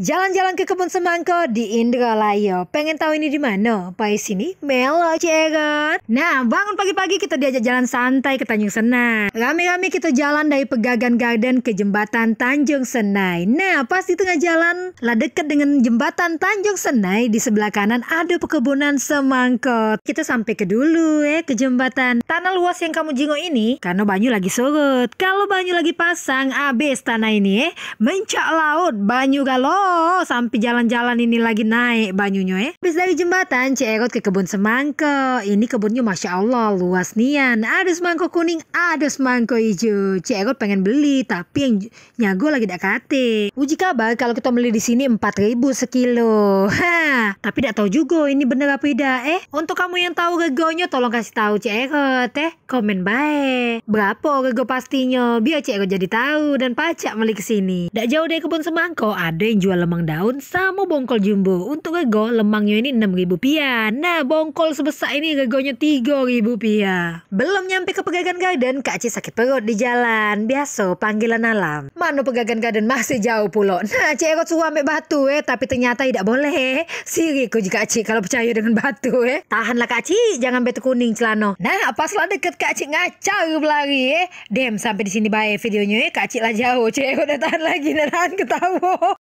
Jalan-jalan ke kebun semangka di Indralaya. Pengen tahu ini di mana? Pai sini, melo ceret. Nah, bangun pagi-pagi kita diajak jalan santai ke Tanjung Senai. Rame-rame kita jalan dari Pegagan Garden ke jembatan Tanjung Senai. Nah, pas di tengah jalan, lah dekat dengan jembatan Tanjung Senai, di sebelah kanan ada perkebunan semangka. Kita sampai ke dulu ke jembatan. Tanah luas yang kamu jenguk ini, karena banyu lagi surut. Kalau banyu lagi pasang, habis tanah ini mencak laut, banyu galau. Sampai jalan-jalan ini lagi naik banyunya Habis dari jembatan Cierot ke kebun semangka. Ini kebunnya Masya Allah luas nian. Ada semangka kuning, ada semangka hijau. Cierot pengen beli, tapi yang nyago lagi dak kate. Uji kabar kalau kita beli di sini 4.000 sekilo. Tapi dak tahu juga ini bener apa tidak Untuk kamu yang tahu regonya tolong kasih tahu Cierot komen baik. Berapa rego pastinya biar Cierot jadi tahu dan pacak beli ke sini. Dak jauh dari kebun semangka ada yang jual lemang daun sama bongkol jumbo. Untuk rego lemangnya ini 6.000 rupiah. Nah, bongkol sebesar ini regonya 3.000 rupiah. Belum nyampe ke Pegagan Garden, Kak Ci sakit perut di jalan. Biasa panggilan alam. Mana Pegagan Garden masih jauh pula. Nah, Cierot suruh ambil batu tapi ternyata tidak boleh. Sirik jika Kak Ci kalau percaya dengan batu Tahanlah Kak Ci, jangan betul kuning celana. Nah, paslah deket Kak Ci ngacar berlari Dem sampai di sini baik videonya Kak Ci lah jauh. Cierot dah tahan lagi dan tahan ketawa.